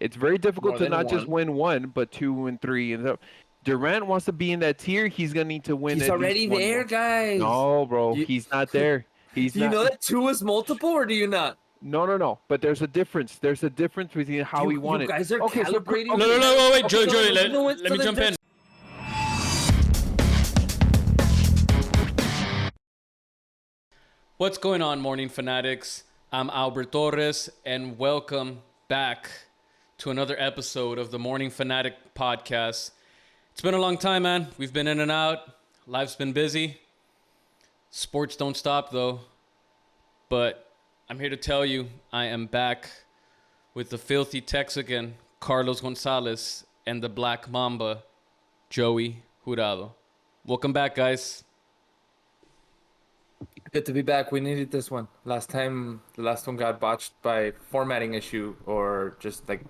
It's very difficult More to than not just one. win one, but 2 and 3. And so Durant wants to be in that tier. He's gonna need to win He's at least already one there, more. guys. No, bro, You, he's not there. He's do you not. know that 2 is multiple, or do you not? No. But there's a difference. There's a difference between how he won You it. guys are Okay, so calibrating. okay, No, wait, Okay, Joey, so let me jump in. What's going on, Morning Fanatics? I'm Albert Torres, and welcome back to another episode of the Morning Fanatic Podcast. It's been a long time, man. We've been in and out. Life's been busy. Sports don't stop, though. But I'm here to tell you, I am back with the Filthy Texican, Carlos Gonzalez, and the Black Mamba, Joey Jurado. Welcome back, guys. Good to be back. We needed this one. The last one got botched by formatting issue or just like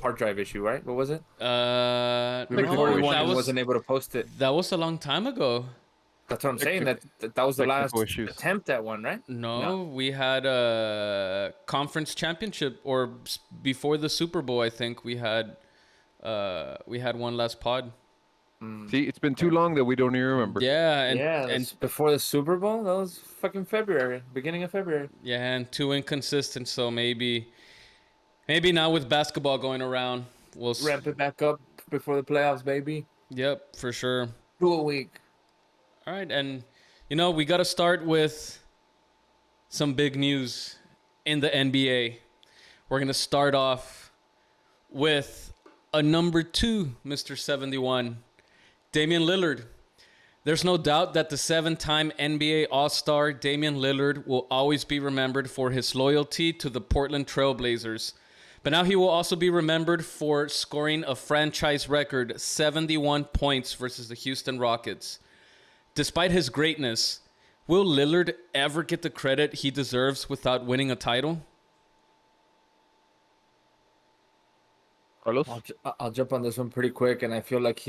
hard drive issue, right? What was it? Before we wasn't able to post it. That was a long time ago. That's what I'm saying. That was the last issues. attempt at one, right? No, we had a conference championship, or before the Super Bowl, I think we had one last pod. See, it's been too long that we don't even remember. Yeah, and before the Super Bowl, that was fucking February, beginning of February. Yeah, and too inconsistent. So maybe now with basketball going around, we'll ramp it back up before the playoffs, baby. Yep, for sure. 2 a week. All right, and we got to start with some big news in the NBA. We're going to start off with a number 2, Mr. 71, Damian Lillard. There's no doubt that the 7-time NBA All-Star Damian Lillard will always be remembered for his loyalty to the Portland Trail Blazers. But now he will also be remembered for scoring a franchise record 71 points versus the Houston Rockets. Despite his greatness, will Lillard ever get the credit he deserves without winning a title? Carlos? I'll jump on this one pretty quick, and I feel like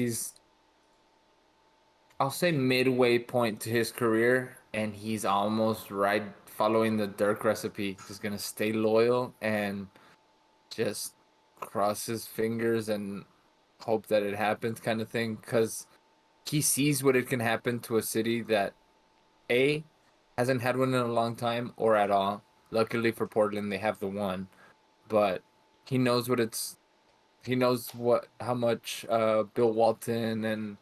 I'll say midway point to his career, and he's almost right following the Dirk recipe. Just gonna stay loyal and just cross his fingers and hope that it happens, kind of thing, because he sees what it can happen to a city that hasn't had one in a long time or at all. Luckily for Portland, they have the one, but he knows how much Bill Walton and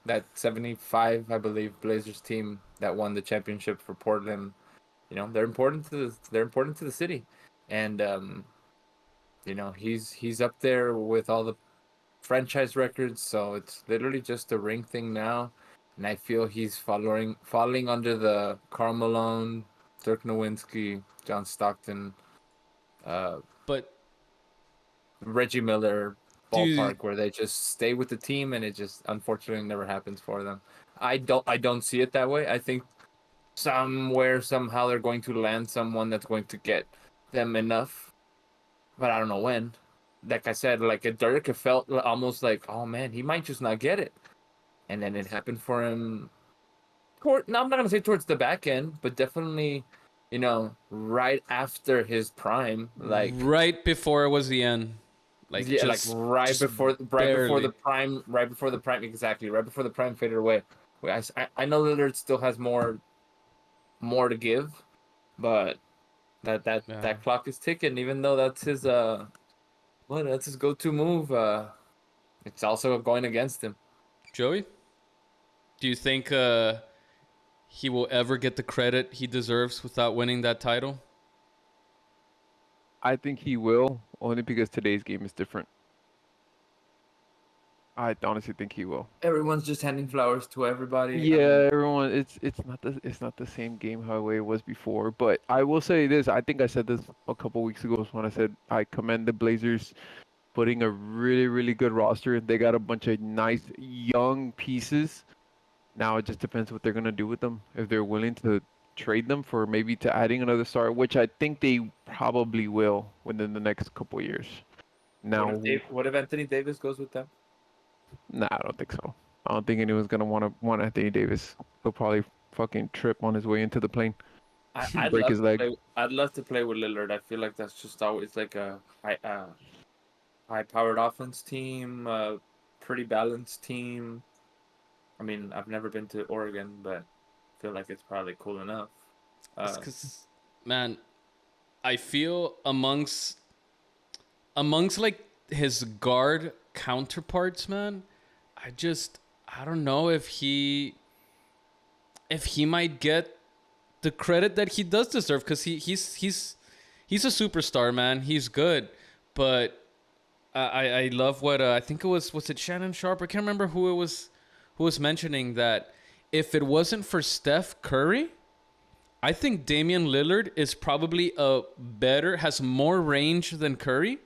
that 75, I believe, Blazers team that won the championship for Portland, they're important to the city, and he's up there with all the franchise records, so it's literally just a ring thing now. And I feel he's falling under the Karl Malone, Dirk Nowitzki, John Stockton, But Reggie Miller ballpark, where they just stay with the team, and it just unfortunately never happens for them. I don't see it that way. I think somehow they're going to land someone that's going to get them enough, but I don't know when. Like I said, like at Dirk, it felt almost like, oh man, he might just not get it, and then it happened for him. I'm not gonna say towards the back end, but definitely, right after his prime, like right before it was the end. right before the prime, exactly, right before the prime faded away. I know Lillard still has more to give, but that clock is ticking. Even though that's his that's his go-to move. It's also going against him. Joey, do you think he will ever get the credit he deserves without winning that title? I think he will, only because today's game is different. I honestly think he will. Everyone's just handing flowers to everybody. Yeah, everyone. It's not the same game how it was before. But I will say this. I think I said this a couple weeks ago when I said I commend the Blazers putting a really, really good roster. They got a bunch of nice young pieces. Now it just depends what they're gonna do with them. If they're willing to trade them for maybe to adding another star, which I think they probably will within the next couple of years. Now, what if Anthony Davis goes with them? Nah, I don't think so. I don't think anyone's gonna want Anthony Davis. He'll probably fucking trip on his way into the plane. I'd break love his to leg. play. I'd love to play with Lillard. I feel like that's just always like a high-powered offense team, pretty balanced team. I mean, I've never been to Oregon, but I feel like it's probably cool enough. It's because, man, I feel amongst like his guard counterparts, man, I don't know if he might get the credit that he does deserve, because he's a superstar, man. He's good, but I love what I think it was it Shannon Sharp? I can't remember who was mentioning that if it wasn't for Steph Curry, I think Damian Lillard is probably has more range than Curry.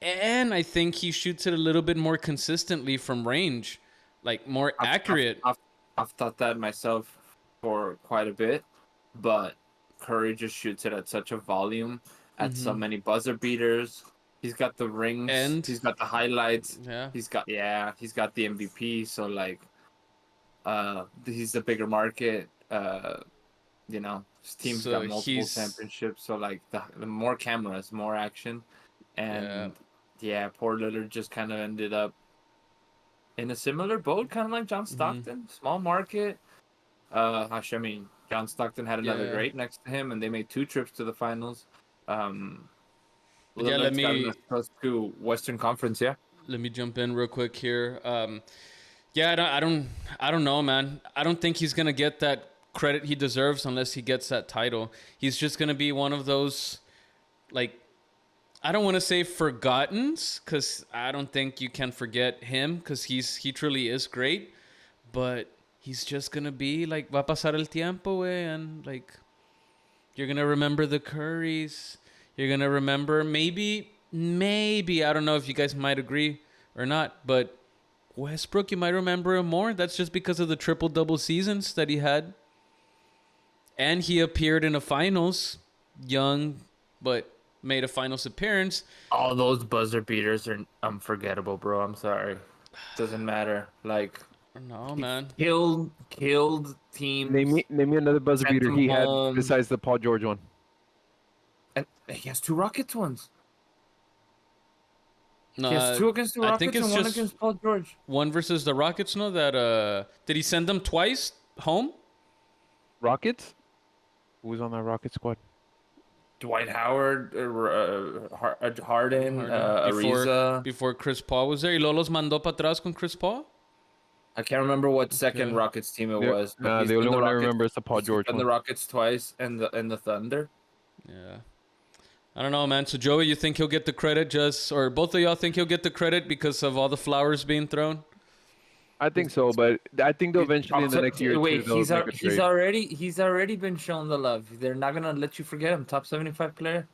And I think he shoots it a little bit more consistently from range, like more accurate. I've thought that myself for quite a bit, but Curry just shoots it at such a volume, at so many buzzer beaters. He's got the rings, And he's got the highlights, yeah, he's got the MVP. So like, he's the bigger market. His team's got multiple championships. So like the more cameras, more action, and poor Lillard just kind of ended up in a similar boat, kind of like John Stockton, small market. I mean, John Stockton had another great next to him, and they made 2 trips to the finals. Lillard's gotten us close to Western Conference. Yeah. Let me jump in real quick here. I don't know, man. I don't think he's gonna get that credit he deserves unless he gets that title. He's just gonna be one of those, like, I don't want to say forgottens, because I don't think you can forget him, because he truly is great, but he's just gonna be like, va a pasar el tiempo, wey, and like, you're gonna remember the Currys. You're gonna remember maybe I don't know if you guys might agree or not, but Westbrook, you might remember him more. That's just because of the triple-double seasons that he had, and he appeared in a finals, young, but made a finals appearance. All those buzzer beaters are unforgettable, bro. I'm sorry. Doesn't matter. Like, no, man. Killed teams. Name me another buzzer beater he had besides the Paul George one. And he has 2 Rockets ones. No, he has 2 against the Rockets, I think it's and 1 against Paul George. 1 versus the Rockets. No, that did he send them twice home? Rockets? Who was on that Rocket squad? Dwight Howard, Harden, Ariza. Before Chris Paul was there. Y luego los mandó para atrás con Chris Paul? I can't remember what second Rockets team it was. But the only one I remember is the Paul George one. And the Rockets twice, and the Thunder. Yeah. I don't know, man. So, Joey, you think he'll get the credit or both of y'all think he'll get the credit because of all the flowers being thrown? I think so, but I think they'll eventually in the next year. Wait, he's already been shown the love. They're not gonna let you forget him. Top 75 player.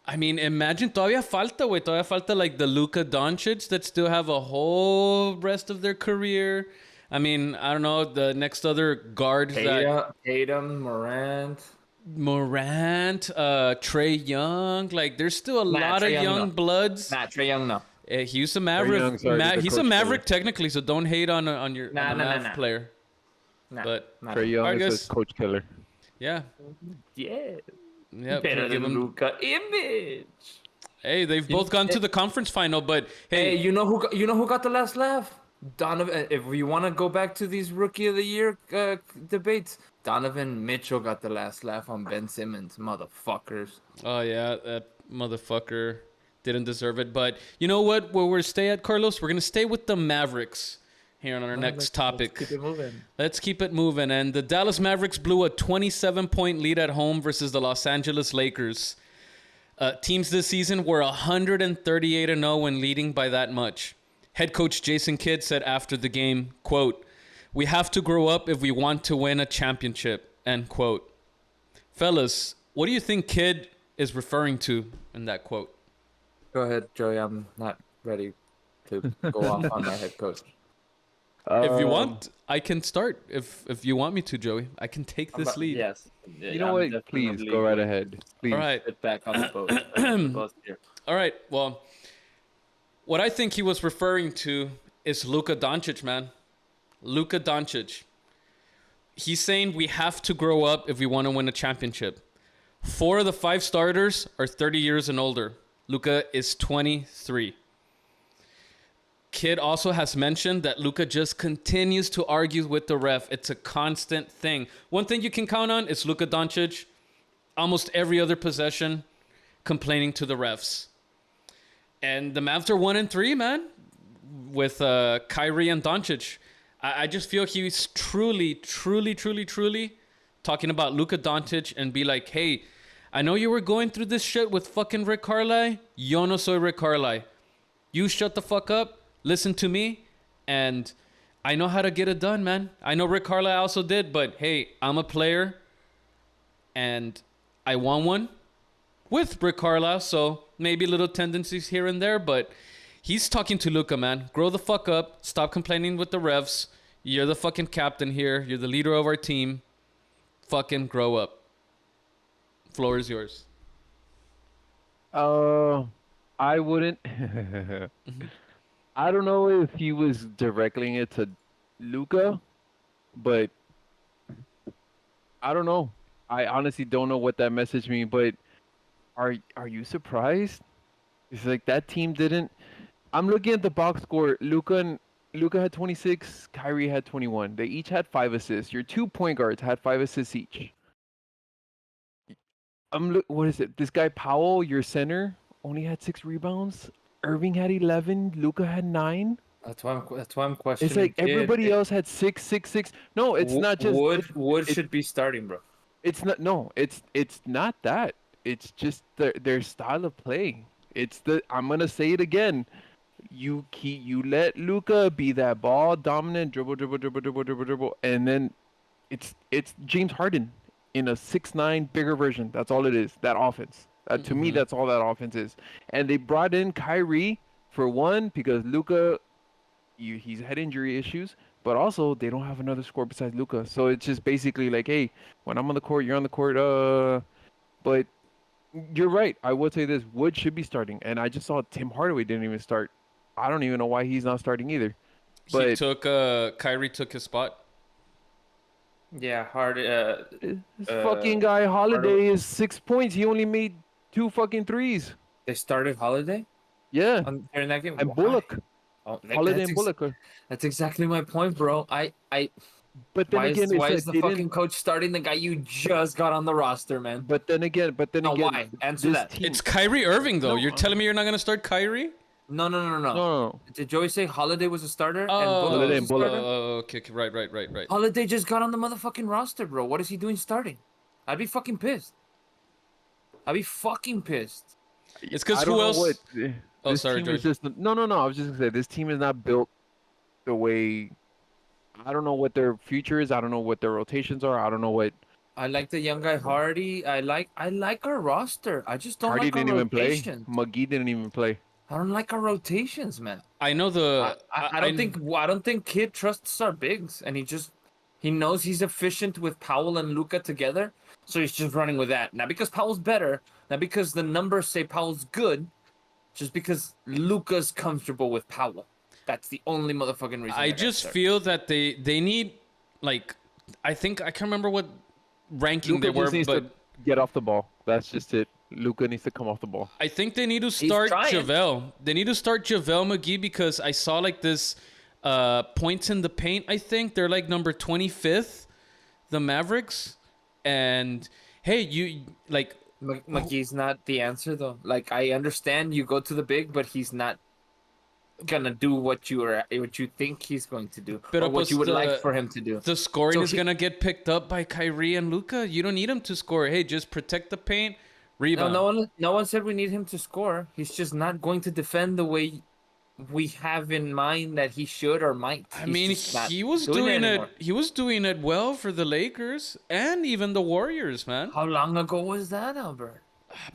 I mean, imagine todavía falta like the Luka Doncic that still have a whole rest of their career. I mean, I don't know the next other guards Tatum, Morant, Trey Young. Like, there's still a lot of young bloods. Nah, Trey Young, no. He was a Maverick. He's a Maverick technically, so don't hate on your Mav player. But Trey Young is a coach killer. Yeah. Yeah. Yeah. Better than Luka image. Hey, they've both gone to the conference final, but hey, you know who got the last laugh? Donovan. If we want to go back to these Rookie of the Year debates, Donovan Mitchell got the last laugh on Ben Simmons, motherfuckers. Oh yeah, that motherfucker didn't deserve it. But you know what? Where we're stay at, Carlos? We're gonna stay with the Mavericks here on our next topic. Let's keep it moving. And the Dallas Mavericks blew a 27-point lead at home versus the Los Angeles Lakers. Teams this season were 138-0 when leading by that much. Head coach Jason Kidd said after the game, quote, "We have to grow up if we want to win a championship," end quote. Fellas, what do you think Kidd is referring to in that quote? Go ahead, Joey. I'm not ready to go off on my head coach. If you want, I can start. If you want me to, Joey, I can take this lead. Yes. You know what? Please go right ahead. Please. All right. Get back on the boat. All right. Well, what I think he was referring to is Luka Doncic, man. Luka Doncic. he's saying we have to grow up if we want to win a championship. 4 of the 5 starters are 30 years and older. Luka is 23. Kid also has mentioned that Luka just continues to argue with the ref. It's a constant thing. One thing you can count on is Luka Doncic, almost every other possession, complaining to the refs. And the Mavs are 1-3, man, with Kyrie and Doncic. I just feel he's truly talking about Luka Doncic and be like, hey, I know you were going through this shit with fucking Rick Carlisle. Yo no soy Rick Carlisle. You shut the fuck up, listen to me, and I know how to get it done, man. I know Rick Carlisle also did, but hey, I'm a player, and I won one with Rick Carlisle, so maybe little tendencies here and there, but he's talking to Luka, man. Grow the fuck up. Stop complaining with the refs. You're the fucking captain here. You're the leader of our team. Fucking grow up. Floor is yours. I wouldn't. I don't know if he was directing it to Luka, but I don't know. I honestly don't know what that message means, but are you surprised? It's like that team didn't. I'm looking at the box score. Luka had 26. Kyrie had 21. They each had 5 assists. Your 2 point guards had 5 assists each. What is it? This guy Powell, your center, only had 6 rebounds. Irving had 11. Luka had 9. That's why I'm questioning. It's like everybody else had 6, 6, 6. No, it's not just Wood should be starting, bro. It's not. No, it's not that. It's just their style of play. I'm gonna say it again. You let Luka be that ball dominant dribble, and then it's James Harden in a 6'9" bigger version. That's all it is. That offense. To me, that's all that offense is. And they brought in Kyrie for one because Luka, he's had injury issues, but also they don't have another scorer besides Luka. So it's just basically like, hey, when I'm on the court, you're on the court. But you're right. I would say this: Wood should be starting, and I just saw Tim Hardaway didn't even start. I don't even know why he's not starting either. But Kyrie took his spot. Yeah, this fucking guy Holiday is 6 points. He only made 2 fucking threes. They started Holiday. Yeah, During that game. and Bullock. Holiday and Bullock. That's exactly my point, bro. But then again, why is the fucking coach starting the guy you just got on the roster, man? But then again, why? Answer that. It's Kyrie Irving, though. You're telling me you're not gonna start Kyrie? No. Did Joey say Holiday was a starter? Holiday and Bullock. Okay. Right. Holiday just got on the motherfucking roster, bro. What is he doing starting? I'd be fucking pissed. It's because who else? Oh, sorry, George. No. I was just gonna say this team is not built the way. I don't know what their future is. I don't know what their rotations are. I don't know what. I like the young guy Hardy. I like our roster. I just don't like our rotations. McGee didn't even play. I don't like our rotations, man. I know I don't think Kid trusts our bigs, and he knows he's efficient with Powell and Luka together, so he's just running with that. Not because Powell's better, not because the numbers say Powell's good, just because Luka's comfortable with Powell. That's the only motherfucking reason. I just feel that they need, like, I think I can't remember what ranking Luka they were, needs but to get off the ball. That's just it. Luka needs to come off the ball. I think they need to start JaVale. They need to start JaVale McGee because I saw like this points in the paint. I think they're like number 25th, the Mavericks. And hey, you like McGee's not the answer though. Like I understand you go to the big, but he's not gonna do what you think he's going to do, or what you would like for him to do. The scoring is gonna get picked up by Kyrie and Luka. You don't need him to score. Hey, just protect the paint. Rebound. No one said we need him to score. He's just not going to defend the way we have in mind that he should or might. I mean, he was doing it. He was doing it well for the Lakers and even the Warriors, man. How long ago was that, Albert?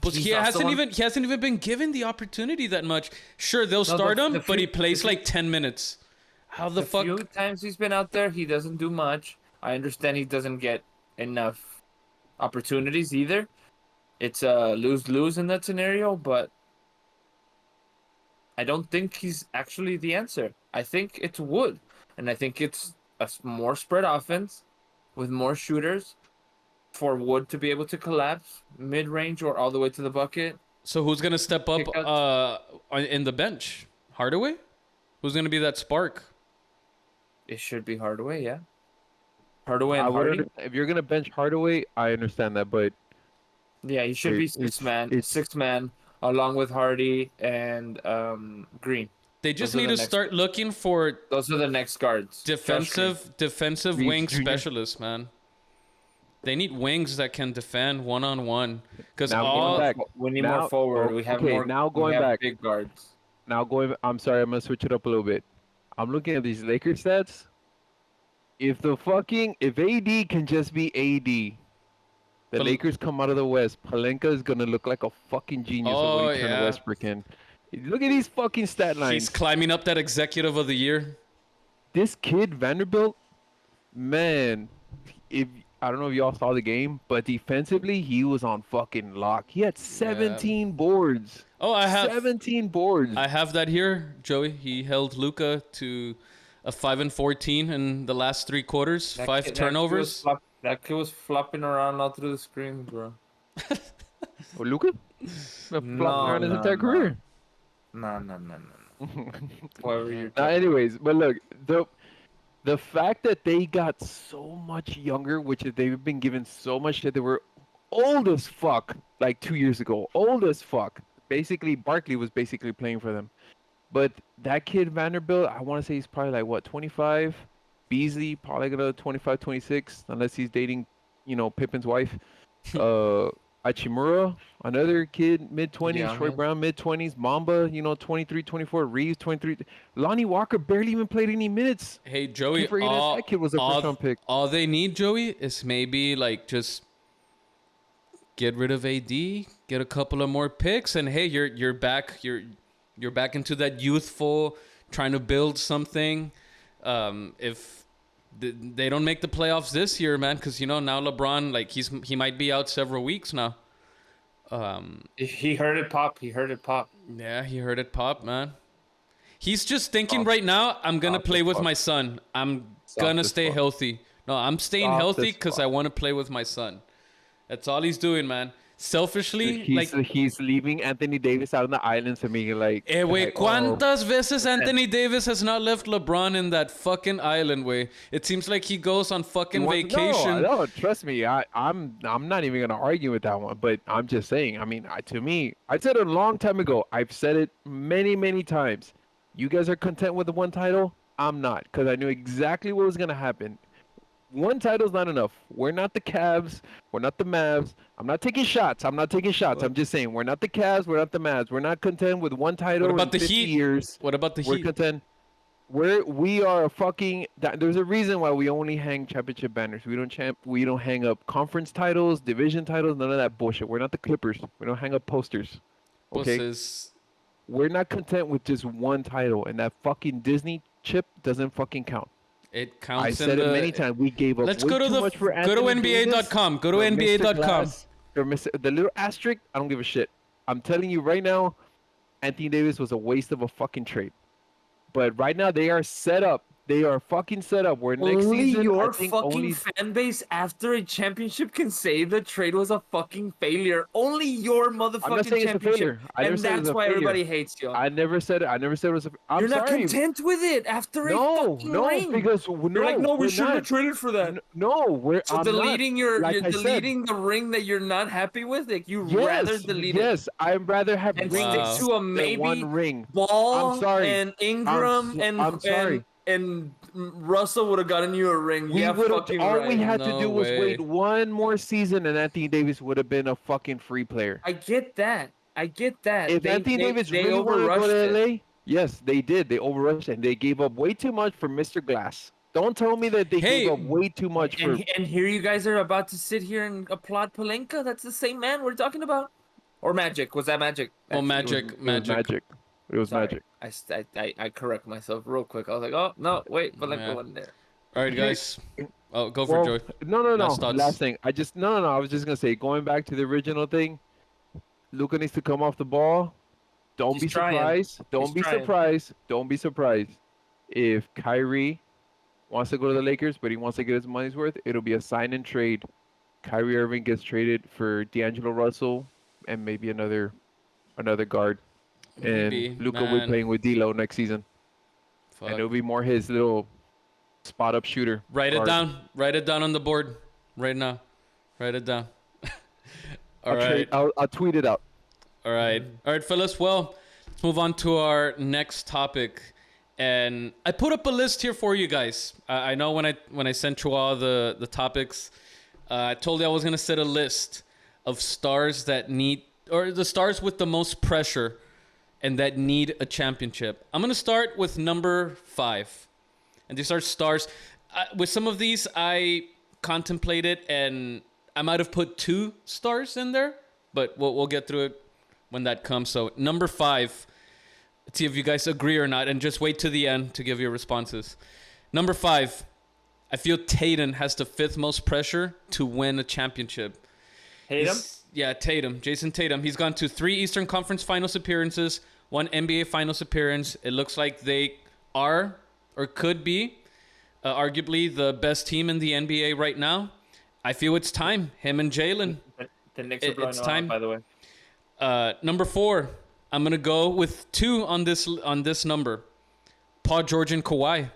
But he hasn't even been given the opportunity that much. Sure, they'll start him, but he plays like 10 minutes. How the fuck? The few times he's been out there, he doesn't do much. I understand he doesn't get enough opportunities either. It's a lose-lose in that scenario, but I don't think he's actually the answer. I think it's Wood, and I think it's a more spread offense, with more shooters for Wood to be able to collapse mid-range or all the way to the bucket. So who's gonna step up in the bench? Hardaway? Who's gonna be that spark? It should be Hardaway, yeah. Hardaway and Hardy. If you're gonna bench Hardaway, I understand that, but Yeah, he should be six man, along with Hardy and Green. They just need to start looking for those are the next guards. Defensive wing specialists, man. They need wings that can defend one-on-one. Because we need more forward. We have more. Now going back, big guards. I'm sorry, I'm gonna switch it up a little bit. I'm looking at these Lakers stats. If AD can just be AD, the Lakers come out of the West. Pelinka is gonna look like a fucking genius when he turns Westbrook in. Look at these fucking stat lines. He's climbing up that executive of the year. This kid Vanderbilt, man, I don't know if y'all saw the game, but defensively he was on fucking lock. He had 17 boards. Oh, I have 17 boards. I have that here, Joey. He held Luka to a 5 and 14 in the last 3 quarters. 5 turnovers. That kid was flopping around all through the screen, bro. Oh, Luka? Flopping around his entire career. No. Whatever you're anyways, but look, the fact that they got so much younger, which is they've been given so much shit, they were old as fuck like 2 years ago. Old as fuck. Basically, Barkley was basically playing for them. But that kid Vanderbilt, I want to say he's probably like, what, 25? Beasley, probably gonna 25, 26, unless he's dating, Pippen's wife. Hachimura, another kid, mid-20s. Troy Brown, mid-20s. Mamba, 23, 24. Reeves, 23. Lonnie Walker barely even played any minutes. Hey, Joey, that kid was a first-round pick. All they need, Joey, is maybe, just get rid of AD, get a couple of more picks, and, hey, you're back. You're back into that youthful, trying to build something. If they don't make the playoffs this year, man, because now LeBron, he might be out several weeks now. He heard it pop. Yeah, he heard it pop, man. He's just thinking right now, I'm gonna play with my son. I'm gonna stay healthy. No, I'm staying healthy because I want to play with my son. That's all he's doing, man. Selfishly, he's leaving Anthony Davis out on the island to me, ¿cuántas veces Anthony Davis has not left LeBron in that fucking island, way? It seems like he goes on fucking vacation. No, trust me, I'm not even gonna argue with that one, but I'm just saying. I mean, to me, I said it a long time ago. I've said it many times. You guys are content with the one title. I'm not, because I knew exactly what was gonna happen. One title's not enough. We're not the Cavs. We're not the Mavs. I'm not taking shots. I'm just saying we're not the Cavs. We're not the Mavs. We're not content with one title in 50 years. What about the Heat? We're content. We are a fucking. There's a reason why we only hang championship banners. We don't hang up conference titles, division titles, none of that bullshit. We're not the Clippers. We don't hang up posters. Okay. We're not content with just one title, and that fucking Disney chip doesn't fucking count. It counts. I said it many times. We gave up. Let's go to NBA.com. Go to NBA.com. The little asterisk. I don't give a shit. I'm telling you right now, Anthony Davis was a waste of a fucking trade. But right now they are set up. They are fucking set up. Where next season, your fucking fan base after a championship can say the trade was a fucking failure. Only your motherfucking championship, and that's why everybody hates you. I never said it. It was a. You're not content with it after a fucking ring. Because we shouldn't have traded for that. I'm deleting the ring that you're not happy with. Like rather delete it. Yes, I'd rather have and stick to a maybe one ring. Ball and Ingram and Russell would have gotten you a ring. We had to do was wait one more season, and Anthony Davis would have been a fucking free player. I get that. If Anthony Davis really wanted to go to LA, yes, they did. They overrushed it, and they gave up way too much for Mr. Glass. Don't tell me that they gave up way too much for. And here you guys are about to sit here and applaud Pelinka. That's the same man we're talking about. Or Magic? Was that Magic? Oh, Magic. It was Magic. I correct myself real quick. I was like, oh no, wait, Pelinka wasn't there. All right, guys. Oh, go for it, Joey. No. Last thing. I was just gonna say, going back to the original thing. Luka needs to come off the ball. Don't be surprised if Kyrie wants to go to the Lakers, but he wants to get his money's worth, it'll be a sign and trade. Kyrie Irving gets traded for D'Angelo Russell and maybe another guard, and Maybe, Luka will be man. playing with D'Lo next season, Fuck. and it'll be more his little spot up shooter. Write it guard. down. Write it down on the board right now. Write it down. All right. I'll tweet it out. All right. All right, fellas. Well, let's move on to our next topic. And I put up a list here for you guys. I know when I sent you all the topics, I told you I was going to set a list of stars that need, or the stars with the most pressure and that need a championship. I'm going to start with number 5. And these are stars. With some of these, I contemplated, and I might have put 2 stars in there, but we'll get through it when that comes. So number 5, let's see if you guys agree or not, and just wait to the end to give your responses. Number 5, I feel Tatum has the 5th most pressure to win a championship. Tatum? Yeah, Tatum. Jason Tatum. He's gone to 3 Eastern Conference Finals appearances, 1 NBA Finals appearance. It looks like they are or could be arguably the best team in the NBA right now. I feel it's time. Him and Jalen. The Knicks are blowing It's them time. out, by the way. Number 4, I'm going to go with 2 on this number. Paul George and Kawhi.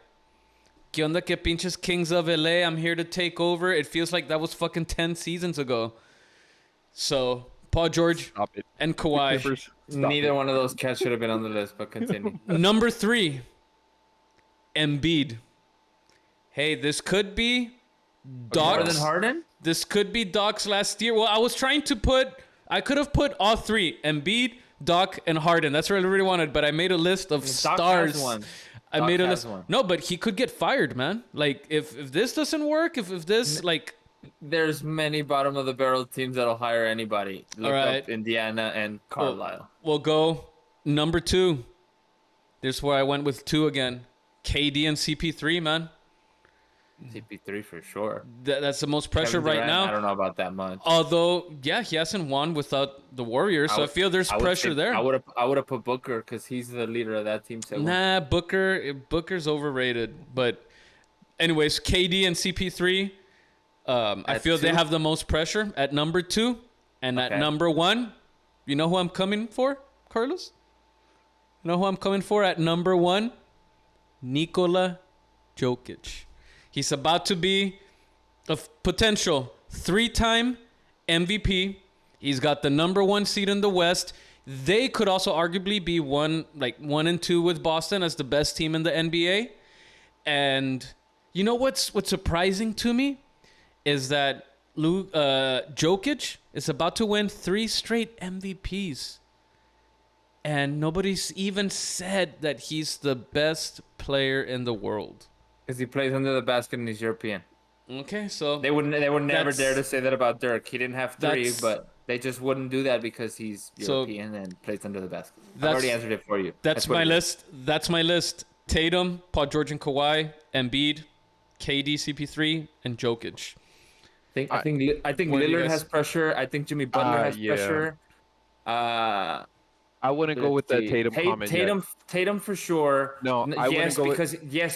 ¿Qué onda que pinches Kings of LA? I'm here to take over. It feels like that was fucking 10 seasons ago. So, Paul George Stop it. and Kawhi. Clippers, stop Neither it. one of those cats should have been on the list, but continue. Number 3, Embiid. Hey, this could be More than Doc's. Harden? This could be Doc's last year. Well, I was trying to I could have put all 3, Embiid, Doc, and Harden. That's what I really wanted, but I made a list of Doc stars. has one. I Doc made a has list. one. No, but he could get fired, man. Like, if this doesn't work, if this, like... There's many bottom of the barrel teams that'll hire anybody. Look right. up Indiana and Carlisle. We'll go number 2. This is where I went with 2 again. KD and CP3, man. CP3 for sure. That's the most pressure Kevin right Durant, now. I don't know about that much. Although, yeah, he hasn't won without the Warriors, so I feel there's I would pressure say- there. I would have put Booker because he's the leader of that team. So Nah, Booker's overrated. But anyways, KD and CP3, I At feel they 2? have the most pressure at number 2. And at Okay. number 1, you know who I'm coming for, Carlos? You know who I'm coming for at number 1? Nikola Jokic. He's about to be a potential 3-time MVP. He's got the number 1 seed in the West. They could also arguably be 1 and 2 with Boston as the best team in the NBA. And you know what's surprising to me is that Jokic is about to win 3 straight MVPs. And nobody's even said that he's the best player in the world. because he plays under the basket and he's European. Okay, so They would never That's- dare to say that about Dirk. He didn't have 3, That's- but they just wouldn't do that because he's So- European and plays under the basket. I've That's- already answered it for you. that's what my it is. list. That's my list. Tatum, Paul George and Kawhi, Embiid, KD, CP3, and Jokic. I think What do you Lillard guys- has pressure. I think Jimmy Butler has yeah. pressure. I wouldn't go with that Tatum comment. yet. Tatum for sure. No, I wouldn't yes, go with-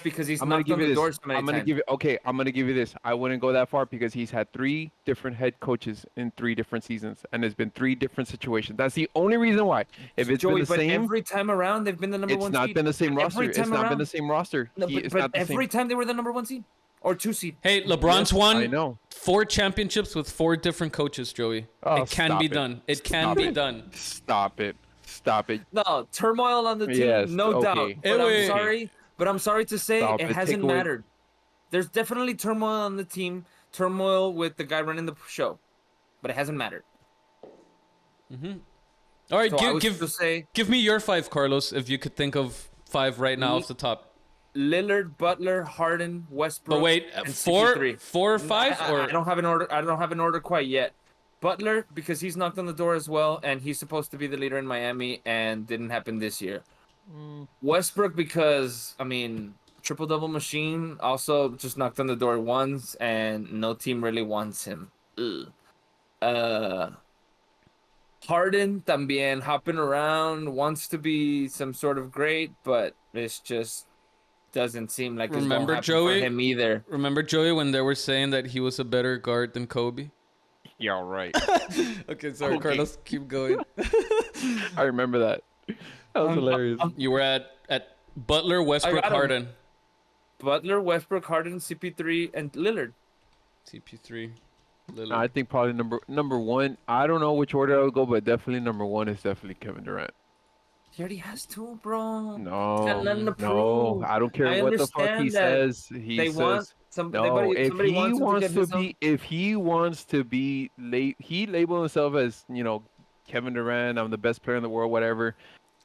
because he's I'm gonna knocked give on you the this. door so many I'm gonna times. give you. Okay, I'm gonna give you this. I wouldn't go that far because he's had 3 different head coaches in 3 different seasons, and there's been 3 different situations. That's the only reason why. If it's Joey, been the but same, every time around they've been the number it's 1 not seed. been the same Every roster. It's time not been around- the same roster. No, It's but not the every same. time they were the number 1 seed or 2 seed. Hey, LeBron's I won know. 4 championships with 4 different coaches, Joey. Oh, it can stop be it. done. It can Stop be it. done. Stop it. Stop it. No, turmoil on the team, Yes, no doubt. okay. But Anyway. I'm sorry to say Stop it it. hasn't Take away- mattered. There's definitely turmoil on the team, turmoil with the guy running the show, but it hasn't mattered. All right, So I would give still say give me your 5, Carlos, if you could think of 5 right now Me- off the top. Lillard, Butler, Harden, Westbrook. But wait, and 4 CP3. 4 or 5 I or don't have an order. I don't have an order quite yet. Butler because he's knocked on the door as well, and he's supposed to be the leader in Miami, and didn't happen this year. Westbrook because triple double machine also just knocked on the door once, and no team really wants him. Ugh. Harden también hopping around, wants to be some sort of great, but it's just doesn't seem like Remember, it's gonna happen Joey? for him either. Remember, Joey, when they were saying that he was a better guard than Kobe? Yeah, right. Okay, sorry, Okay. Carlos. Keep going. I remember that. That was hilarious. You were at Butler, Westbrook, got him. Harden. Butler, Westbrook, Harden, CP3, and Lillard. CP3. Lillard. I think probably number one. I don't know which order I would go, but definitely number one is definitely Kevin Durant. He already has two, bro. No, He's got nothing to no, prove. I don't care I what the fuck he understand that says. He They says want no. If somebody he wants him to wants get to his own- be, if he wants to be, he labeled himself as Kevin Durant. I'm the best player in the world, whatever.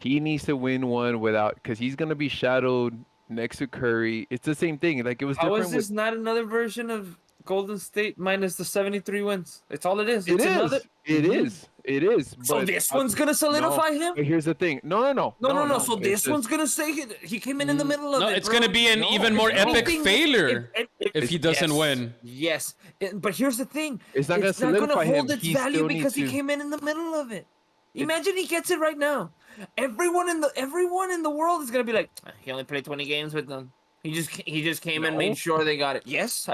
He needs to win one without, because he's gonna be shadowed next to Curry. It's the same thing. Like it was How different. is this not another version of Golden State minus the 73 wins? It's all it is. It It's is. another. It is. It is. So but this one's gonna solidify him? But here's the thing. No. No. So It's this just- one's gonna say he came in the middle of No, it. it's bro. going to be an No, even more no. epic Anything- failure if he doesn't yes, win. Yes, but here's the thing. It's not gonna It's not gonna solidify hold him. its He value still because he needs to- came in the middle of it. Imagine he gets it right now. Everyone in the world is gonna be like, he only played 20 games with them. He just came and No. made sure they got it. Yes,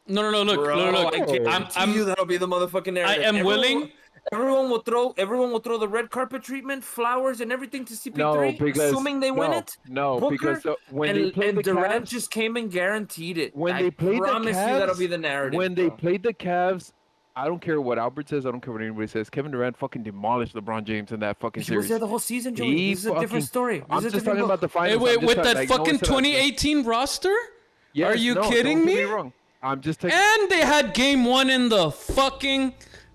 No, look. I guarantee I'm- you that'll be the motherfucking narrative. I am willing. Everyone will throw the red carpet treatment, flowers, and everything to CP3, No, because assuming they win it. No, Booker because when they And, played and the Durant Cavs, just came and guaranteed it. when I they played the promise you that'll be Cavs, the narrative. when they bro. played the Cavs, I don't care what Albert says. I don't care what anybody says. Kevin Durant fucking demolished LeBron James in that fucking He was series. there the whole season, Joey. This is a different story. This I'm is a just different talking book. about the Hey, finals. wait, I'm just with talking, that like, no fucking one said that. 2018 roster? Yes, Are you no, kidding don't get me? wrong. I'm just taking. And they had game one in the fucking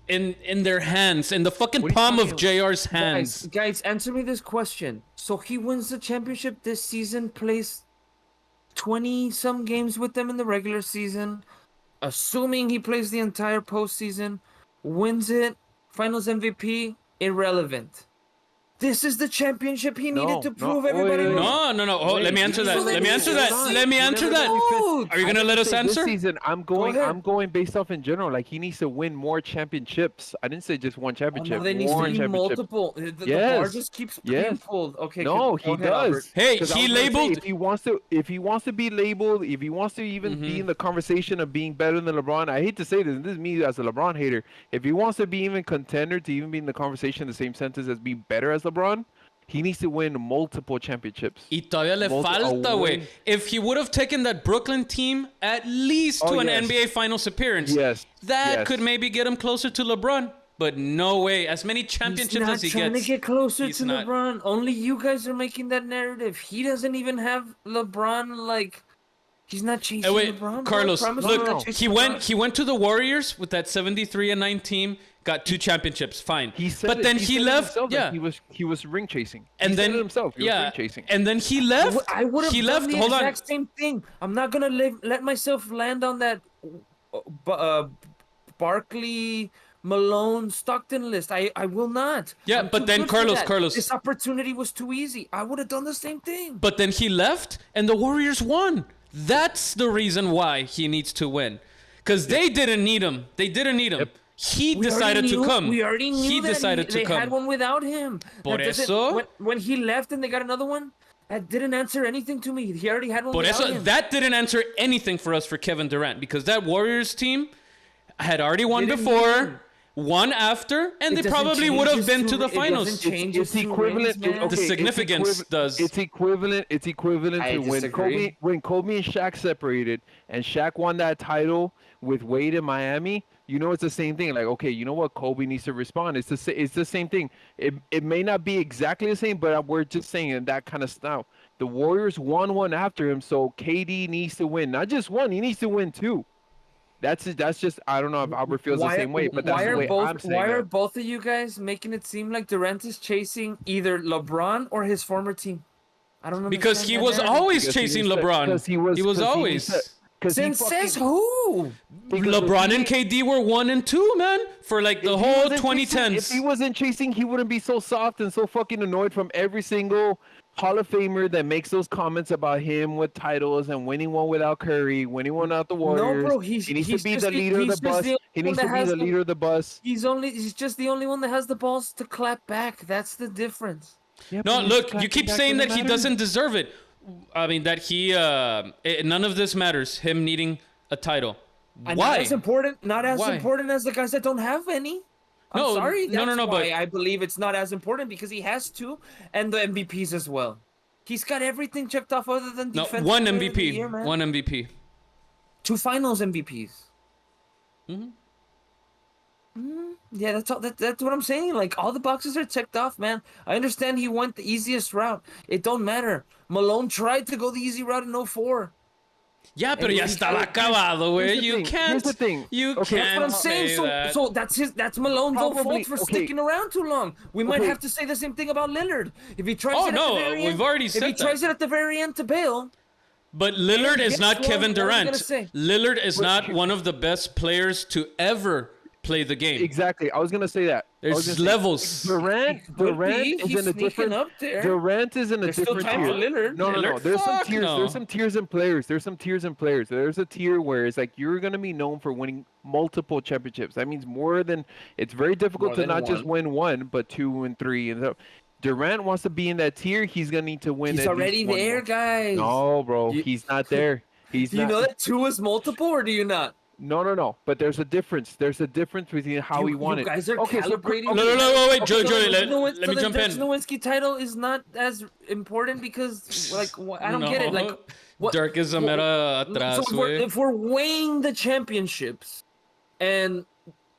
in their hands, in the fucking What are you palm talking of JR's hands. Guys, answer me this question. So he wins the championship this season, plays 20-some games with them in the regular season, assuming he plays the entire postseason, wins it, finals MVP, irrelevant. This is the championship he needed to prove everybody wait. wrong. No. Oh, let me answer that. Let me answer that. Let me answer that. Are you gonna let us This answer? season, I'm ahead. going based off in general. Like he needs to win more championships. I didn't say just one Oh, championship. no, there needs more to be championships. multiple. The bar Yes. just keeps Yes. being pulled. Okay. No, go he ahead, Albert. does. Hey, 'Cause I he was gonna say, labeled. if he wants to be labeled, if he wants to even be in the conversation of being better than LeBron, I hate to say this, and this is me as a LeBron hater. If he wants to be even contender to even be in the conversation in the same sentence as being better as LeBron, he needs to win multiple championships. Y todavía le falta, güey. If he would have taken that Brooklyn team at least to Oh, an yes. NBA Finals appearance, Yes. that yes. could maybe get him closer to LeBron. But no way. As many championships He's not as he trying gets. to get closer he's to not. LeBron. Only you guys are making that narrative. He doesn't even have LeBron like. He's not chasing Hey, wait, LeBron. bro. Carlos, Promise look, he's not chasing he went to the Warriors with that 73-9 team, got 2 championships, fine. He said but it- then he he said it left, himself that yeah. he was ring chasing. And he then said it himself, he was ring chasing. and then he left. I would have he done left. the Hold on. exact same thing. I'm not gonna let myself land on that Barkley, Malone, Stockton list. I will not. Yeah, I'm but too then good for that. Carlos. This opportunity was too easy. I would have done the same thing. But then he left, and the Warriors won. That's the reason why he needs to win, because they didn't need him. They didn't need him. Yep. He We already decided to knew- come. We already knew he that decided to they come. had one without him. Por That doesn't- eso- when he left and they got another one, that didn't answer anything to me. He already had one Por without eso, him. that didn't answer anything for us for Kevin Durant, because that Warriors team had already won Didn't before, need him. won after, and It they doesn't probably change would have his been two- to the it doesn't finals. change It's his two equivalent. rings, man. The significance does. It's equivalent. It's equivalent I to disagree. when Kobe and Shaq separated, and Shaq won that title with Wade in Miami. You know, it's the same thing. Like, okay, you know what? Kobe needs to respond. It's the same thing. It may not be exactly the same, but we're just saying in that kind of style. The Warriors won one after him, so KD needs to win. Not just one, he needs to win 2. That's just I don't know if Albert feels the same way, but that's the way I'm saying Why are it. both of you guys making it seem like Durant is chasing either LeBron or his former team? I don't know. Because he was always Because he chasing was- LeBron. because he was- He was because he always. was- 'Cause he Since fucking- says who? LeBron and KD were 1 and 2, man, for like the If he whole wasn't 2010s. chasing- If he wasn't chasing, he wouldn't be so soft and so fucking annoyed from every single Hall of Famer that makes those comments about him with titles and winning one without Curry, winning one without the Warriors. bro, he needs to he's be just the leader of he's the just bus. the only He one needs that to be has the leader of the bus. He's just the only one that has the balls to clap back. That's the difference. Yeah, No, but he's look, you clapping keep back saying when it that he matters. doesn't deserve it. I mean, that he none of this matters. Him needing a title. Why? Not as important. Not as Why? important as the guys that don't have any. I'm No, sorry. no, That's no, why but- I believe it's not as important because he has two and the MVPs as well. He's got everything checked off other than No, defensive one player of the MVP. year, man. One MVP. 2 Finals MVPs. Mm-hmm. Yeah, that's all. That's what I'm saying. Like all the boxes are checked off, man. I understand he went the easiest route. It don't matter. Malone tried to go the easy route in 04. Yeah, pero ya he's estaba got- acabado, güey. here's the You thing, can't. here's the thing. You Okay, can't That's what I'm saying. say that. So that's Malone's own Probably- fault for okay. sticking around too long. We might Okay. have to say the same thing about Lillard. If he tries Oh, it at no, the very we've end, already if said he that. tries it at the very end to bail, But Lillard is guess not what? Kevin What am I gonna Durant. say? Lillard is not one of the best players to ever play the game. Exactly. I was gonna say that. I was There's gonna say, levels. Durant Could Durant be. is He's in a sneaking different. up there. Durant is in a There's still different time tier. for Lillard. No. Lillard? There's some Fuck tiers. no. There's some tiers in players. There's some tiers in players. There's a tier where it's like you're gonna be known for winning multiple championships. That means more than. It's very difficult More to than not just one. win one, but 2 and 3 and so. Durant wants to be in that tier. He's gonna need to win. He's at least already one there, more. guys. No, bro, You- he's not there. He's Do you not. know that 2 is multiple, or do you not? No. But there's a difference. There's a difference between how he won you it. guys are Okay, so- calibrating. No, wait, Joey, so Joey, the let me the jump in. Nowinski title is not as important because, like, I don't get it. Like, what? Dirk is a meta So atrás, güey. if we're weighing the championships, and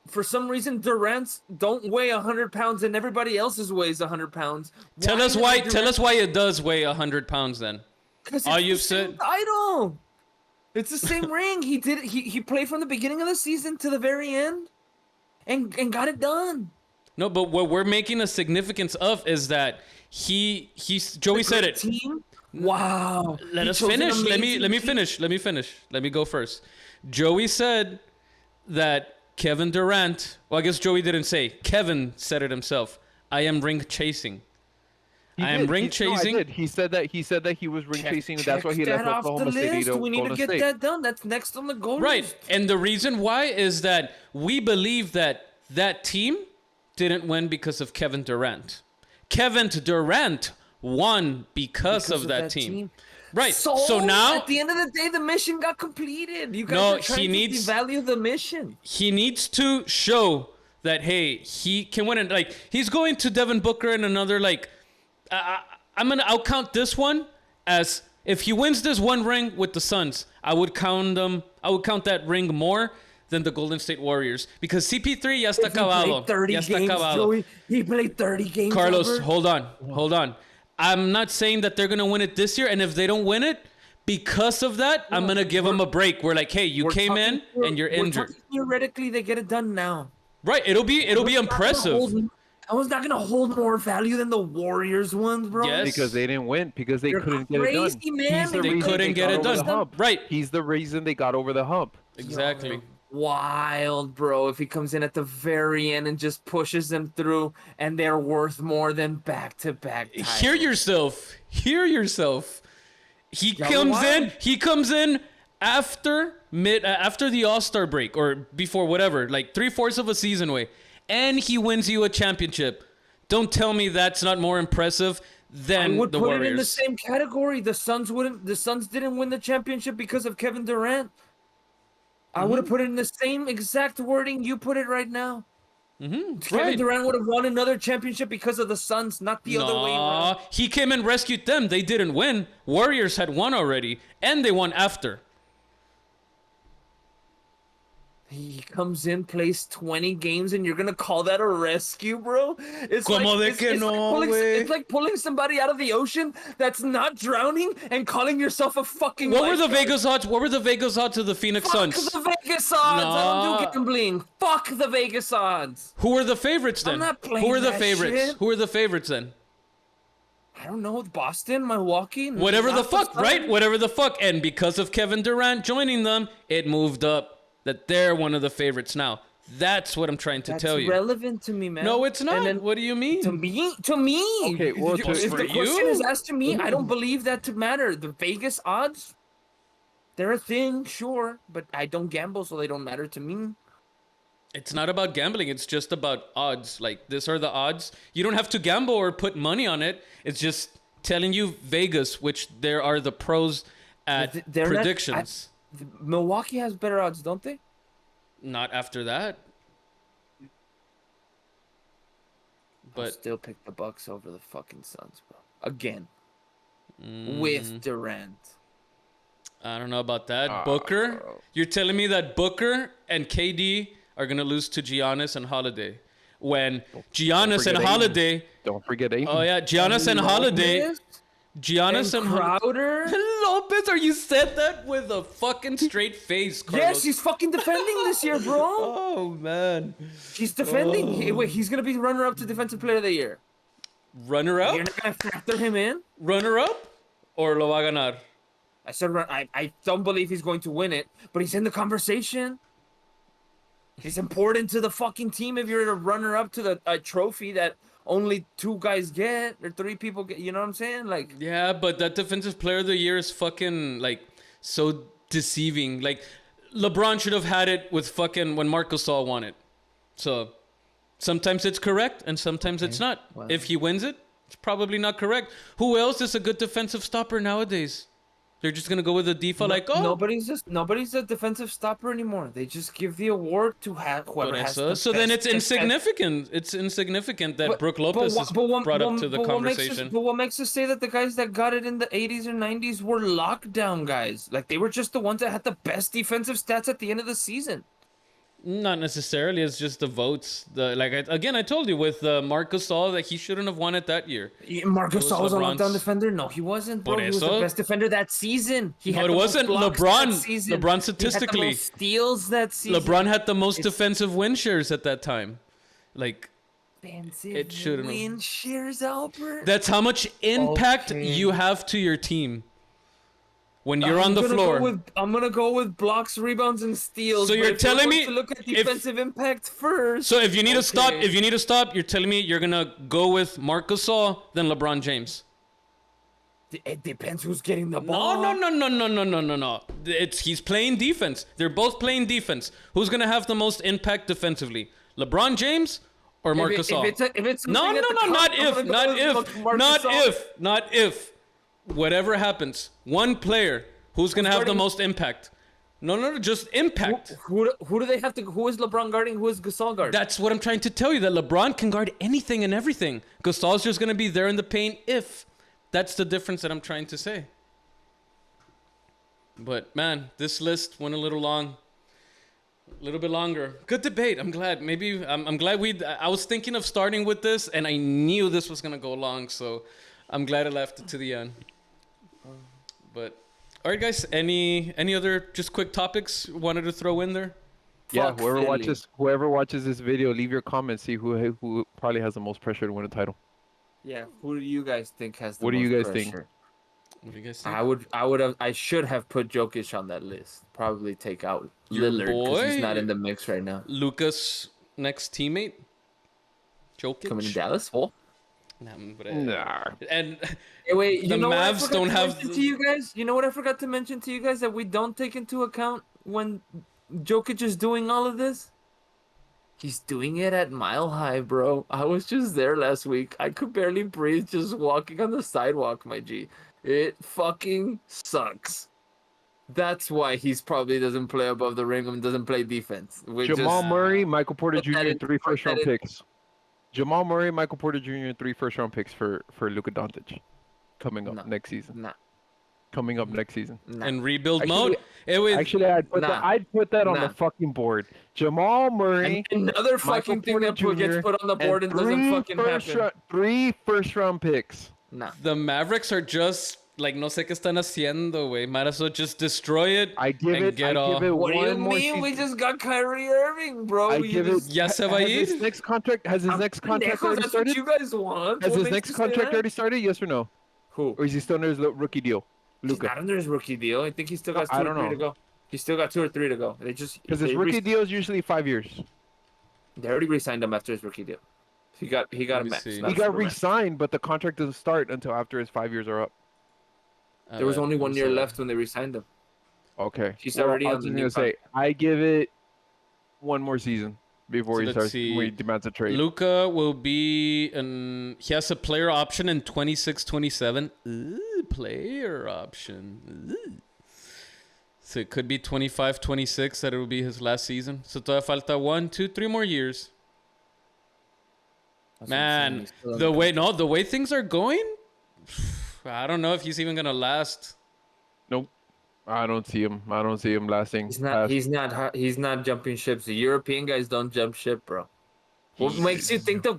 for some reason Durant's don't weigh 100 pounds and everybody else's weighs 100 pounds. Tell us why. Tell us why it does weigh 100 pounds then. All you've said. Title. It's the same ring. He did. He played from the beginning of the season to the very end, and got it done. No, but what we're making a significance of is that he's Joey said it. Team. Wow. Let He us chose an finish. Let amazing me team. finish. Let me go first. Joey said that Kevin Durant. Well, I guess Joey didn't say. Kevin said it himself. I am ring chasing. He I am did. ring No, I chasing. did. He said that he was ring chasing. That's why he Check left that off the Oklahoma City list. to We need Golden to get State. that done. That's next on the goal Right. list. And the reason why is that we believe that that team didn't win because of Kevin Durant. Kevin Durant won because of that team. Right. So now at the end of the day, the mission got completed. You guys No, are trying he to needs- devalue the mission. he needs to show that, hey, he can win it. Like, he's going to Devin Booker and another, like, I'll count this one as if he wins this one ring with the Suns, I would count that ring more than the Golden State Warriors because CP3 ya está He played acabado. 30 Ya está games, acabado. Joey. He played 30 games. Carlos, Albert. hold on. I'm not saying that they're gonna win it this year, and if they don't win it, because of that, I'm gonna give them a break. We're like, hey, you We're came in talking- and you're we're injured. talking Theoretically, they get it done now. Right? It'll be impressive. I was not gonna hold more value than the Warriors ones, bro. Yes. Because they didn't win. Because they You're couldn't get it done. crazy, man. He's the They reason couldn't get got it over the done. hump. Right. He's the reason they got over the hump. Exactly. Wild, bro. If he comes in at the very end and just pushes them through, and they're worth more than back-to-back titles. Hear yourself. Hear yourself. He Yeah, comes why? in. He comes in after the All-Star break or before whatever, like 3/4 of a season away, and he wins you a championship. Don't tell me that's not more impressive I than would the put Warriors. it in the same category. The Suns didn't win the championship because of Kevin Durant. I would have put it in the same exact wording you put it right now. Kevin Right. Durant would have won another championship because of the Suns, not the other way around. Nah, he came and rescued them. They didn't win. Warriors had won already, and they won after. He comes in, plays 20 games, and you're gonna call that a rescue, bro? It's Como de que no, güey? it's like pulling somebody out of the ocean that's not drowning and calling yourself a fucking. What were the lifeguard. Vegas odds? What were the Vegas odds of the Phoenix Fuck Suns? the Vegas odds. I don't Nah. do gambling. Fuck the Vegas odds. Who were the favorites then? I'm not playing Who were the that favorites? shit. Who were the favorites then? I don't know. Boston, Milwaukee. Whatever the not fuck, Suns. right? Whatever the fuck. And because of Kevin Durant joining them, it moved up. That they're one of the favorites now. That's what I'm trying to That's tell you. relevant to me, man. No, it's not. And then What do you mean? to me. Okay, well, if to- the for question you? is asked to me, I don't believe that to matter. The Vegas odds, they're a thing, sure, but I don't gamble, so they don't matter to me. It's not about gambling. It's just about odds. Like, these are the odds. You don't have to gamble or put money on it. It's just telling you Vegas, which there are the pros at They're predictions. Milwaukee has better odds, don't they? Not after that. I'll But still pick the Bucks over the fucking Suns, bro. Again. With Durant. I don't know about that. Booker? You're telling me that Booker and KD are going to lose to Giannis and Holiday. When Giannis and Holiday... Don't forget Ayton. Oh, yeah. Giannis and Holiday... Giannis and Crowder? Lopez, are you said that with a fucking straight face, Carlos? Yes, he's fucking defending this year, bro. Oh, man. He's defending. He's going to be runner-up to Defensive Player of the Year. Runner-up? You're not going to factor him in? Runner-up? Or lo va a ganar? I said I don't believe he's going to win it, but he's in the conversation. He's important to the fucking team if you're a runner-up to the trophy that only 2 guys get or 3 people get. You know what I'm saying? Like, Yeah, but that Defensive Player of the Year is fucking, like, so deceiving. Like, LeBron should have had it with fucking when Marc Gasol won it. So, sometimes it's correct and sometimes it's not. Well. If he wins it, it's probably not correct. Who else is a good defensive stopper nowadays? They're just gonna go with the default, nobody's a defensive stopper anymore. They just give the award to whoever has the so then best it's insignificant. It's insignificant that Brook Lopez is brought up to the conversation. But what makes us say that the guys that got it in the 80s or 90s were lockdown guys? Like, they were just the ones that had the best defensive stats at the end of the season. Not necessarily. It's just the votes. I told you with Marc Gasol that he shouldn't have won it that year. Marc Gasol was a LeBron's- lockdown defender. No, he wasn't, bro. Por He was the eso- best defender that season. He had No, it the most wasn't blocks LeBron. that season. LeBron He had the statistically. most steals that season. LeBron had the most defensive win shares at that time. Like, Defensive it shouldn't have. win shares, Albert. That's how much impact Okay. you have to your team when you're on the gonna floor. I'm gonna go with blocks, rebounds, and steals. So but you're if telling going me to look at if- defensive impact first. So if you need to stop, Okay. you're telling me you're gonna go with Marc Gasol than LeBron James. It depends who's getting the ball. No. He's playing defense. They're both playing defense. Who's gonna have the most impact defensively? LeBron James or Marc Gasol? If it's No, something at the top, not I'm if, gonna not go if, with Marc not Gasol. if, not if. Whatever happens, one player who's gonna have the guarding- most impact. No, just impact. Who do they have to? Who is LeBron guarding? Who is Gasol guarding? That's what I'm trying to tell you. That LeBron can guard anything and everything. Gasol's just gonna be there in the paint if. That's the difference that I'm trying to say. But man, this list went a little long. A little bit longer. Good debate. I'm glad. Maybe I'm glad I was thinking of starting with this, and I knew this was gonna go long, so I'm glad I left it to the end. But all right, guys. Any other just quick topics you wanted to throw in there? Yeah, Fuck whoever watches this video, leave your comments. See who probably has the most pressure to win a title. Yeah. Who do you guys think has the What do you most guys think? pressure? What do you guys think? I should have put Jokic on that list. Probably take out Your Lillard because he's boy? not in the mix right now. Lucas' next teammate, Jokic. Coming to Dallas. Oh. Nah, hombre. Nah. And Hey, wait, The know what I Mavs forgot don't to have mention to you guys? You know what I forgot to mention to you guys that we don't take into account when Jokic is doing all of this? He's doing it at Mile High, bro. I was just there last week. I could barely breathe just walking on the sidewalk, my G. It fucking sucks. That's why he's probably doesn't play above the rim and doesn't play defense. Jamal Murray, Michael Porter put that Jr. in- 3 put first that round in- picks. Jamal Murray, Michael Porter Jr. 3 first round picks for Luka Doncic coming up No. next season. Nah, Coming up next season. nah. in rebuild Actually- mode, it was Actually, I'd put Nah. that on Nah. the fucking board. Jamal Murray, And another Michael fucking thing Porter that Jr. gets put on the board and doesn't fucking happen. 3 first round picks. Nah. the Mavericks are just like no sé qué están haciendo, güey. Might as well just destroy it. I give and it. get I off. give it What do one you more mean? season. We just got Kyrie Irving, bro. I You give it. just- Ya se va a Has ir. his next contract? Has his next contract Pendejos, already that's what started? you guys want. Has What his makes next you say contract that? already started? Yes or no? Who? Or is he still under his rookie deal? He's Luka. not under his rookie deal. I think he's still got I 2 or don't 3 know. to go. He's still got 2 or 3 to go. They just Because his they rookie re- deal is usually 5 years. They already re-signed him after his rookie deal. He got Let a me max. see. not He got super max. re-signed, but the contract doesn't start until after his 5 years are up. There was only 1 year so- left when they re-signed him. Okay. He's Well, already I on was the just new gonna say, I give it one more season. before he starts. When he demands a trade. Luka will be he has a player option in 26-27. Player option. So it could be 25-26 that it will be his last season. So todavía falta 1, 2, 3 more years. Man, the way things are going, I don't know if he's even gonna last. Nope, I don't see him. I don't see him lasting. He's not jumping ships. The European guys don't jump ship, bro. What makes you think the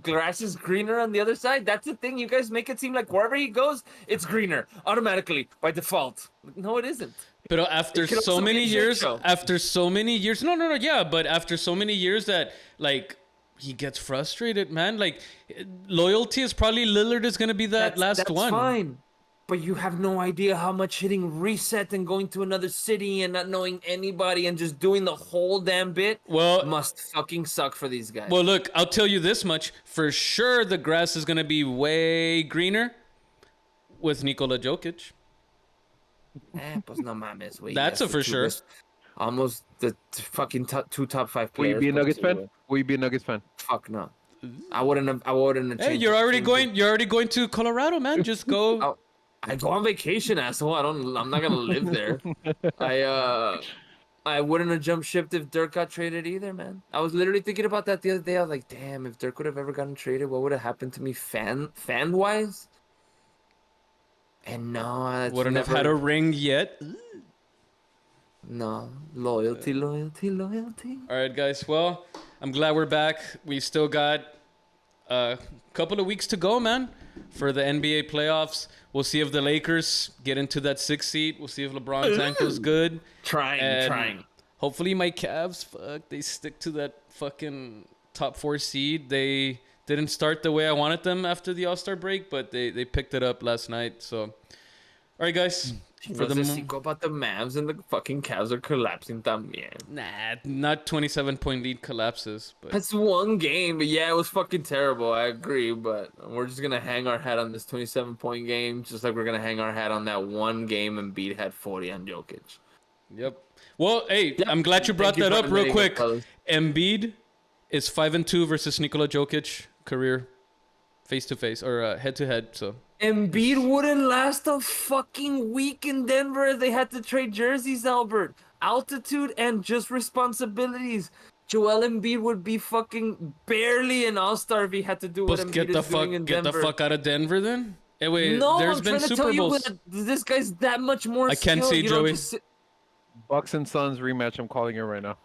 grass is greener on the other side? That's the thing. You guys make it seem like wherever he goes, it's greener automatically by default. No, it isn't. But after so many years, but after so many years that like. He gets frustrated, man. Like, loyalty is probably Lillard is going to be that last one. That's fine. But you have no idea how much hitting reset and going to another city and not knowing anybody and just doing the whole damn bit must fucking suck for these guys. Well, look, I'll tell you this much. For sure, the grass is going to be way greener with Nikola Jokic. Pues no mames, güey. That's a for sure. Almost the fucking two top 5 players. Will you be a Nuggets fan? Will you be a Nuggets fan? Fuck no. I wouldn't. Hey, you're already going to Colorado, man. Just go. I go on vacation, asshole. I'm not gonna live there. I wouldn't have jumped ship if Dirk got traded either, man. I was literally thinking about that the other day. I was like, damn, if Dirk would have ever gotten traded, what would have happened to me fan wise? And no, wouldn't have had a ring yet. No, loyalty. All right, guys. Well, I'm glad we're back. We still got a couple of weeks to go, man, for the NBA playoffs. We'll see if the Lakers get into that 6th seed. We'll see if LeBron's ankle's good. Trying. Hopefully my Cavs, they stick to that fucking top 4 seed. They didn't start the way I wanted them after the All-Star break, but they picked it up last night. So, all right, guys. For the go about the Mavs and the fucking Cavs are collapsing también. Nah, not 27-point lead collapses. But that's one game, but yeah, it was fucking terrible. I agree, but we're just gonna hang our hat on this 27-point game, just like we're gonna hang our hat on that one game Embiid had 40 on Jokic. Yep. Well, hey, I'm glad you brought that up real quick. Embiid is 5-2 versus Nikola Jokic career, face to face or head to head. So. Embiid wouldn't last a fucking week in Denver if they had to trade jerseys, Albert. Altitude and just responsibilities. Joel Embiid would be fucking barely an all-star if he had to do what Embiid is doing in Denver. Get the fuck out of Denver then? Hey, wait, no, there's I'm been trying to Super tell Bowls. you this guy's that much more I can't see, Joey. Bucks and Suns rematch. I'm calling it right now.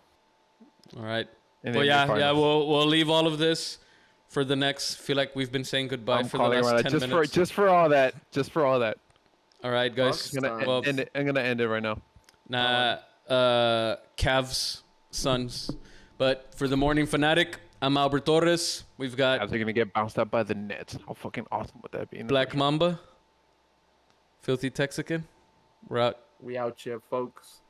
All right. Well, yeah, we'll leave all of this for the next. Feel like we've been saying goodbye for the last 10 minutes. Just for all that. All right, guys. I'm gonna end it right now. Cavs, Suns. But for the Morning Fanatic, I'm Albert Torres. We've got. Cavs are gonna get bounced out by the Nets. How fucking awesome would that be? B1ack8 Mamba, Filthy Texican. We're out. We out here, folks.